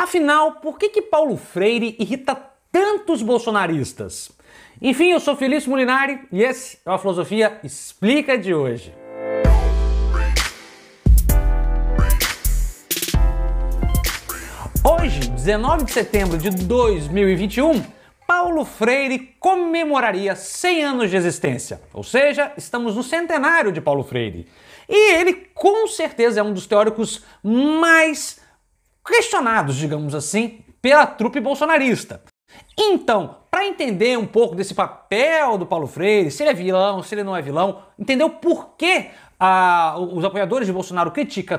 Afinal, por que Paulo Freire irrita tantos bolsonaristas? Enfim, eu sou Felício Molinari e esse é o Filosofia Explica de hoje. Hoje, 19 de setembro de 2021, Paulo Freire comemoraria 100 anos de existência, ou seja, estamos no centenário de Paulo Freire. E ele, com certeza, é um dos teóricos mais questionados, digamos assim, pela trupe bolsonarista. Então, para entender um pouco desse papel do Paulo Freire, se ele é vilão, se ele não é vilão, entender o porquê os apoiadores de Bolsonaro criticam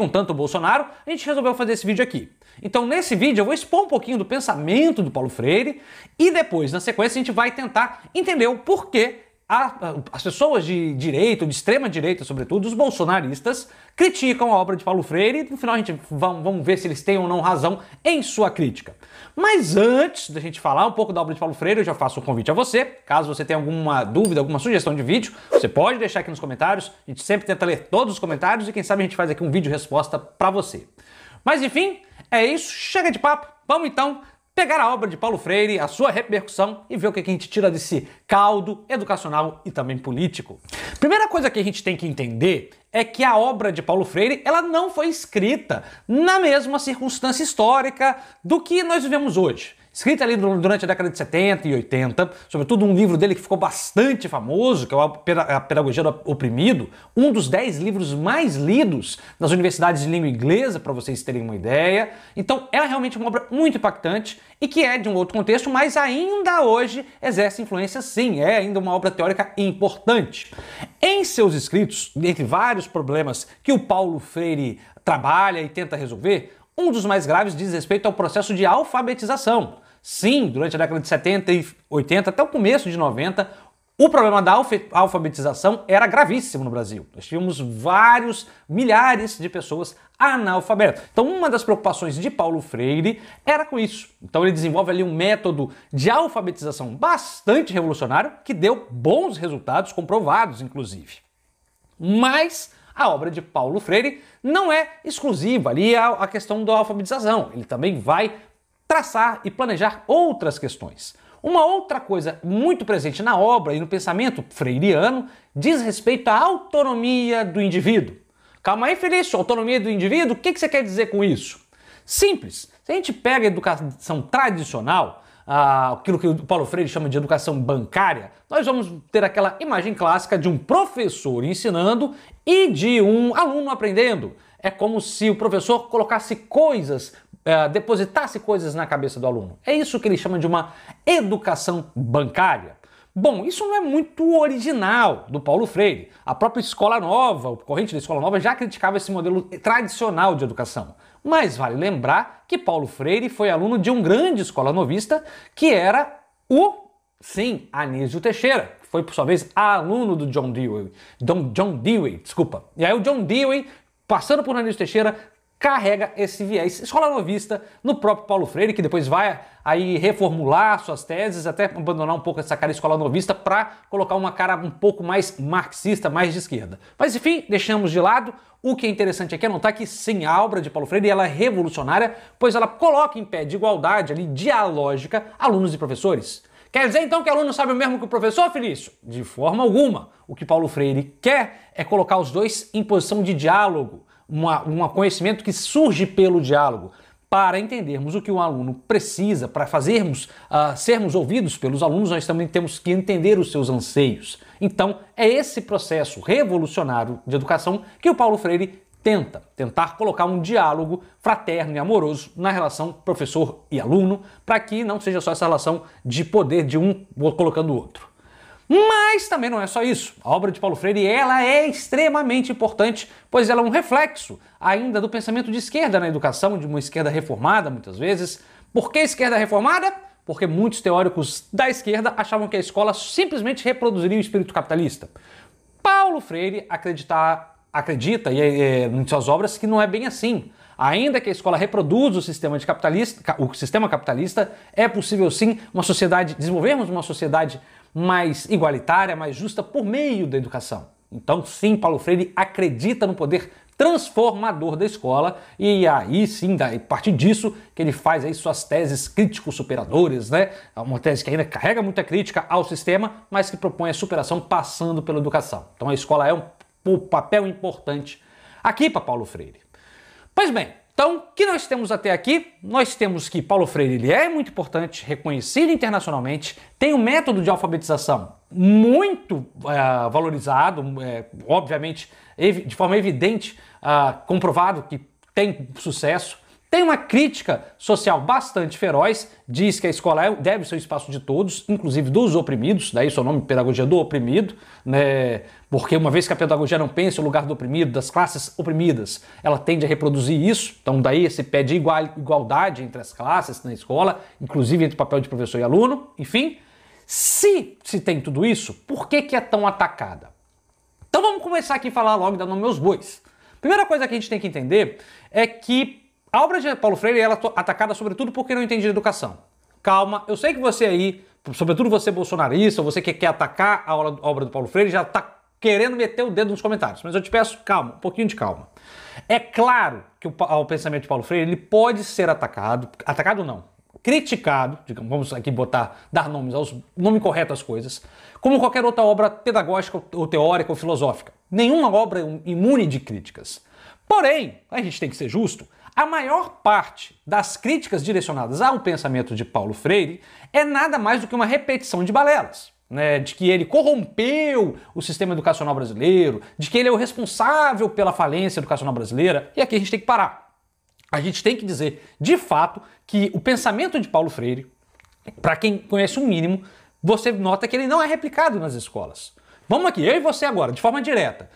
tanto o Bolsonaro, a gente resolveu fazer esse vídeo aqui. Então, nesse vídeo eu vou expor um pouquinho do pensamento do Paulo Freire e depois, na sequência, a gente vai tentar entender o porquê as pessoas de direita, de extrema direita, sobretudo, os bolsonaristas, criticam a obra de Paulo Freire e no final a gente vamos ver se eles têm ou não razão em sua crítica. Mas antes da gente falar um pouco da obra de Paulo Freire, eu já faço um convite a você. Caso você tenha alguma dúvida, alguma sugestão de vídeo, você pode deixar aqui nos comentários. A gente sempre tenta ler todos os comentários e quem sabe a gente faz aqui um vídeo resposta para você. Mas enfim, é isso. Chega de papo. Vamos então pegar a obra de Paulo Freire, a sua repercussão e ver o que a gente tira desse caldo educacional e também político. Primeira coisa que a gente tem que entender é que a obra de Paulo Freire ela não foi escrita na mesma circunstância histórica do que nós vivemos hoje. Escrita ali durante a década de 70 e 80, sobretudo um livro dele que ficou bastante famoso, que é A Pedagogia do Oprimido, um dos 10 livros mais lidos nas universidades de língua inglesa, para vocês terem uma ideia. Então, ela é realmente uma obra muito impactante e que é de um outro contexto, mas ainda hoje exerce influência sim, é ainda uma obra teórica importante. Em seus escritos, entre vários problemas que o Paulo Freire trabalha e tenta resolver, um dos mais graves diz respeito ao processo de alfabetização. Sim, durante a década de 70 e 80 até o começo de 90, o problema da alfabetização era gravíssimo no Brasil. Nós tínhamos milhares de pessoas analfabetas. Então uma das preocupações de Paulo Freire era com isso. Então ele desenvolve ali um método de alfabetização bastante revolucionário que deu bons resultados, comprovados inclusive. Mas a obra de Paulo Freire não é exclusiva ali à questão da alfabetização. Ele também vai traçar e planejar outras questões. Uma outra coisa muito presente na obra e no pensamento freiriano diz respeito à autonomia do indivíduo. Calma aí, Felício, autonomia do indivíduo, o que você quer dizer com isso? Simples. Se a gente pega a educação tradicional, aquilo que o Paulo Freire chama de educação bancária, nós vamos ter aquela imagem clássica de um professor ensinando e de um aluno aprendendo. É como se o professor colocasse coisas, depositasse coisas na cabeça do aluno. É isso que ele chama de uma educação bancária. Bom, isso não é muito original do Paulo Freire. A própria Escola Nova, o corrente da Escola Nova, já criticava esse modelo tradicional de educação. Mas vale lembrar que Paulo Freire foi aluno de um grande escola novista, que era Anísio Teixeira, que foi, por sua vez, aluno do John Dewey. E aí o John Dewey, passando por Anísio Teixeira, carrega esse viés escola novista no próprio Paulo Freire, que depois vai aí reformular suas teses, até abandonar um pouco essa cara escola novista para colocar uma cara um pouco mais marxista, mais de esquerda. Mas enfim, deixamos de lado. O que é interessante aqui é notar que sim, a obra de Paulo Freire ela é revolucionária, pois ela coloca em pé de igualdade ali, dialógica, alunos e professores. Quer dizer então que o aluno sabe o mesmo que o professor, Felício? De forma alguma. O que Paulo Freire quer é colocar os dois em posição de diálogo, um conhecimento que surge pelo diálogo, para entendermos o que o aluno precisa, para sermos ouvidos pelos alunos, nós também temos que entender os seus anseios. Então, é esse processo revolucionário de educação que o Paulo Freire tentar colocar um diálogo fraterno e amoroso na relação professor e aluno, para que não seja só essa relação de poder de um colocando o outro. Mas também não é só isso. A obra de Paulo Freire ela é extremamente importante, pois ela é um reflexo ainda do pensamento de esquerda na educação, de uma esquerda reformada muitas vezes. Por que esquerda reformada? Porque muitos teóricos da esquerda achavam que a escola simplesmente reproduziria o espírito capitalista. Paulo Freire acredita em suas obras que não é bem assim. Ainda que a escola reproduza o sistema capitalista, é possível sim desenvolvermos uma sociedade mais igualitária, mais justa por meio da educação. Então, sim, Paulo Freire acredita no poder transformador da escola, e aí sim, a partir disso, que ele faz aí suas teses crítico-superadoras, né? Uma tese que ainda carrega muita crítica ao sistema, mas que propõe a superação passando pela educação. Então a escola é um papel importante aqui para Paulo Freire. Pois bem, então, o que nós temos até aqui? Nós temos que Paulo Freire ele é muito importante, reconhecido internacionalmente, tem um método de alfabetização muito valorizado, obviamente, de forma evidente, comprovado que tem sucesso. Tem uma crítica social bastante feroz, diz que a escola deve ser o espaço de todos, inclusive dos oprimidos, daí seu nome, pedagogia do oprimido, né? Porque uma vez que a pedagogia não pensa o lugar do oprimido, das classes oprimidas, ela tende a reproduzir isso, então daí se pede igualdade entre as classes na escola, inclusive entre o papel de professor e aluno, enfim. Se tem tudo isso, por que é tão atacada? Então vamos começar aqui a falar logo da nome aos bois. Primeira coisa que a gente tem que entender é que a obra de Paulo Freire ela é atacada sobretudo porque não entende de educação. Calma, eu sei que você aí, sobretudo você bolsonarista, ou você que quer atacar a obra do Paulo Freire, já está querendo meter o dedo nos comentários. Mas eu te peço calma, um pouquinho de calma. É claro que o pensamento de Paulo Freire ele pode ser atacado não, criticado, digamos, vamos aqui dar nome correto às coisas, como qualquer outra obra pedagógica ou teórica ou filosófica. Nenhuma obra é imune de críticas. Porém, a gente tem que ser justo, a maior parte das críticas direcionadas ao pensamento de Paulo Freire é nada mais do que uma repetição de balelas, né? De que ele corrompeu o sistema educacional brasileiro, de que ele é o responsável pela falência educacional brasileira, e aqui a gente tem que parar. A gente tem que dizer, de fato, que o pensamento de Paulo Freire, para quem conhece um mínimo, você nota que ele não é replicado nas escolas. Vamos aqui, eu e você agora, de forma direta.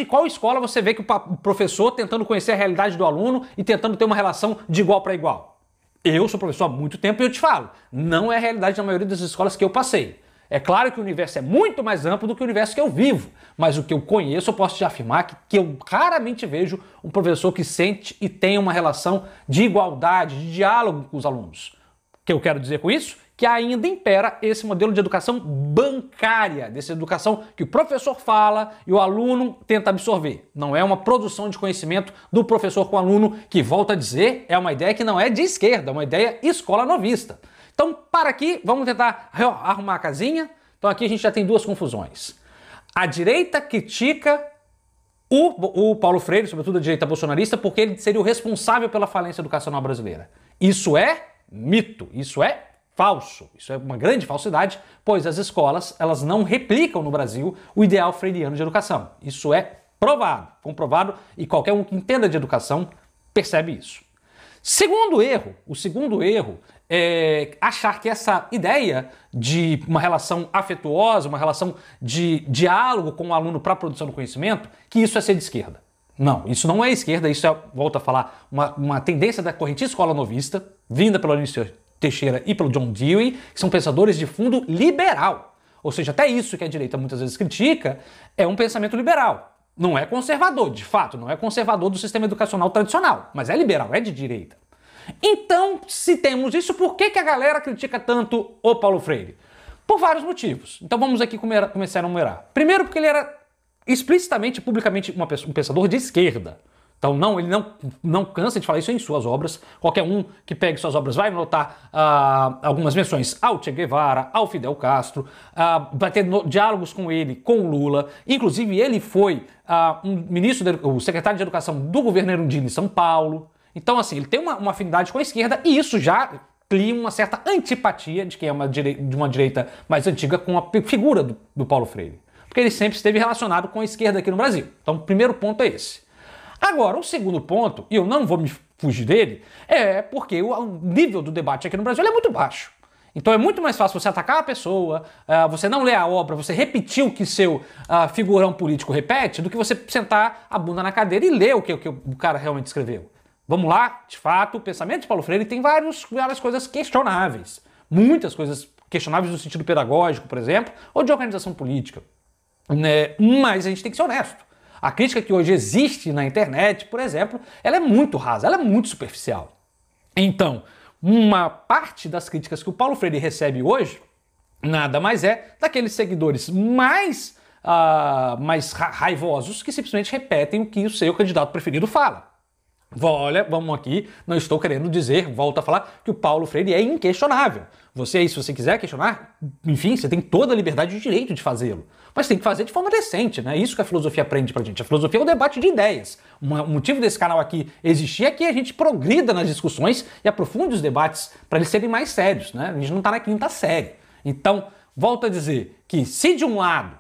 Qual escola você vê que o professor tentando conhecer a realidade do aluno e tentando ter uma relação de igual para igual? Eu sou professor há muito tempo e eu te falo, não é a realidade da maioria das escolas que eu passei. É claro que o universo é muito mais amplo do que o universo que eu vivo, mas o que eu conheço eu posso te afirmar que eu raramente vejo um professor que sente e tem uma relação de igualdade, de diálogo com os alunos. O que eu quero dizer com isso? Que ainda impera esse modelo de educação bancária, dessa educação que o professor fala e o aluno tenta absorver. Não é uma produção de conhecimento do professor com o aluno, que, volta a dizer, é uma ideia que não é de esquerda, é uma ideia escola novista. Então, para aqui, vamos tentar arrumar a casinha. Então aqui a gente já tem duas confusões. A direita critica o Paulo Freire, sobretudo a direita bolsonarista, porque ele seria o responsável pela falência educacional brasileira. Isso é mito, isso é falso, isso é uma grande falsidade, pois as escolas elas não replicam no Brasil o ideal freiriano de educação. Isso é provado, comprovado, e qualquer um que entenda de educação percebe isso. O segundo erro é achar que essa ideia de uma relação afetuosa, uma relação de diálogo com o aluno para a produção do conhecimento, que isso é ser de esquerda. Não, isso não é esquerda, isso é, volto a falar, uma tendência da corrente escola novista, vinda pelo Anísio Teixeira e pelo John Dewey, que são pensadores de fundo liberal. Ou seja, até isso que a direita muitas vezes critica é um pensamento liberal. Não é conservador, de fato, não é conservador do sistema educacional tradicional, mas é liberal, é de direita. Então, se temos isso, por que a galera critica tanto o Paulo Freire? Por vários motivos. Então vamos aqui começar a enumerar. Primeiro, porque ele era explicitamente, publicamente, um pensador de esquerda. Então ele não cansa de falar isso em suas obras. Qualquer um que pegue suas obras vai notar algumas menções ao Che Guevara, ao Fidel Castro, vai ter diálogos com ele, com o Lula. Inclusive ele foi o secretário de Educação do governo Erundina em São Paulo. Então assim, ele tem uma afinidade com a esquerda e isso já cria uma certa antipatia de quem é de uma direita mais antiga com a figura do Paulo Freire. Porque ele sempre esteve relacionado com a esquerda aqui no Brasil. Então o primeiro ponto é esse. Agora, o segundo ponto, e eu não vou me fugir dele, é porque o nível do debate aqui no Brasil é muito baixo. Então é muito mais fácil você atacar a pessoa, você não ler a obra, você repetir o que seu figurão político repete, do que você sentar a bunda na cadeira e ler o que o cara realmente escreveu. Vamos lá, de fato, o pensamento de Paulo Freire tem várias coisas questionáveis. Muitas coisas questionáveis no sentido pedagógico, por exemplo, ou de organização política. Mas a gente tem que ser honesto. A crítica que hoje existe na internet, por exemplo, ela é muito rasa, ela é muito superficial. Então, uma parte das críticas que o Paulo Freire recebe hoje, nada mais é daqueles seguidores mais mais raivosos que simplesmente repetem o que o seu candidato preferido fala. Olha, vamos aqui, não estou querendo dizer, volto a falar, que o Paulo Freire é inquestionável. Você aí, se você quiser questionar, enfim, você tem toda a liberdade e o direito de fazê-lo. Mas tem que fazer de forma decente, né? Isso que a filosofia aprende pra gente. A filosofia é o debate de ideias. O motivo desse canal aqui existir é que a gente progrida nas discussões e aprofunde os debates para eles serem mais sérios, né? A gente não tá na quinta série. Então, volto a dizer que se de um lado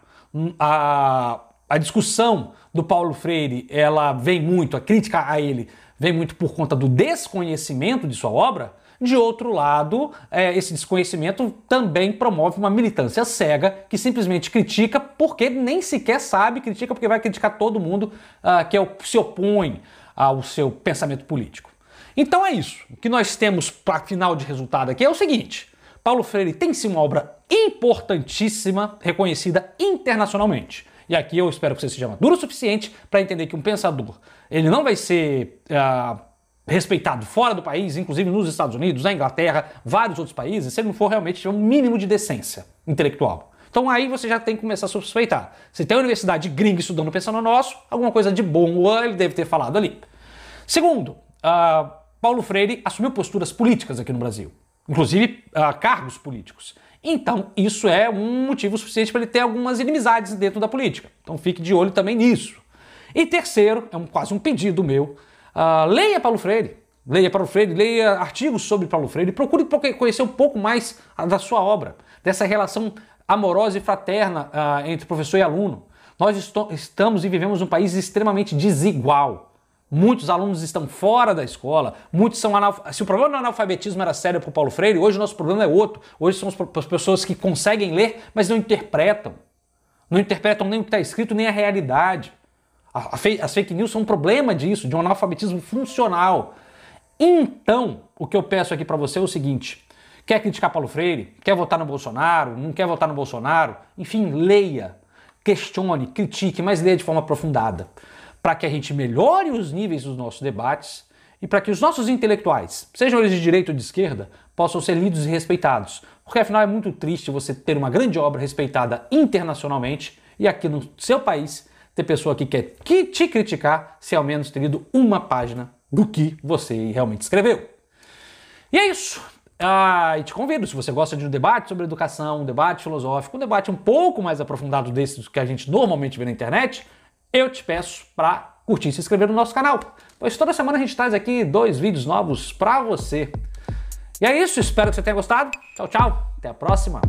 a discussão do Paulo Freire, ela vem muito, a crítica a ele vem muito por conta do desconhecimento de sua obra, de outro lado, esse desconhecimento também promove uma militância cega que simplesmente critica porque nem sequer sabe, critica porque vai criticar todo mundo que se opõe ao seu pensamento político. Então é isso. O que nós temos para final de resultado aqui é o seguinte: Paulo Freire tem sim uma obra importantíssima, reconhecida internacionalmente. E aqui eu espero que você seja maduro o suficiente para entender que um pensador, ele não vai ser respeitado fora do país, inclusive nos Estados Unidos, na Inglaterra, vários outros países, se ele não for realmente ter um mínimo de decência intelectual. Então aí você já tem que começar a suspeitar. Se tem uma universidade gringa estudando pensando nosso, alguma coisa de bom ele deve ter falado ali. Segundo, Paulo Freire assumiu posturas políticas aqui no Brasil, inclusive cargos políticos. Então, isso é um motivo suficiente para ele ter algumas inimizades dentro da política. Então, fique de olho também nisso. E terceiro, quase um pedido meu, leia Paulo Freire. Leia Paulo Freire, leia artigos sobre Paulo Freire, procure conhecer um pouco mais da sua obra, dessa relação amorosa e fraterna entre professor e aluno. Nós estamos e vivemos num país extremamente desigual. Muitos alunos estão fora da escola, muitos são analfabetos. Se o problema do analfabetismo era sério para o Paulo Freire, hoje o nosso problema é outro. Hoje são as pessoas que conseguem ler, mas não interpretam. Não interpretam nem o que está escrito, nem a realidade. As fake news são um problema disso, de um analfabetismo funcional. Então, o que eu peço aqui para você é o seguinte: quer criticar Paulo Freire? Quer votar no Bolsonaro? Não quer votar no Bolsonaro? Enfim, leia, questione, critique, mas leia de forma aprofundada, para que a gente melhore os níveis dos nossos debates e para que os nossos intelectuais, sejam eles de direita ou de esquerda, possam ser lidos e respeitados. Porque afinal é muito triste você ter uma grande obra respeitada internacionalmente e aqui no seu país ter pessoa que quer te criticar se ao menos ter lido uma página do que você realmente escreveu. E é isso. E te convido, se você gosta de um debate sobre educação, um debate filosófico, um debate um pouco mais aprofundado desses que a gente normalmente vê na internet, eu te peço para curtir e se inscrever no nosso canal, pois toda semana a gente traz aqui 2 vídeos novos para você. E é isso, espero que você tenha gostado. Tchau, tchau, até a próxima.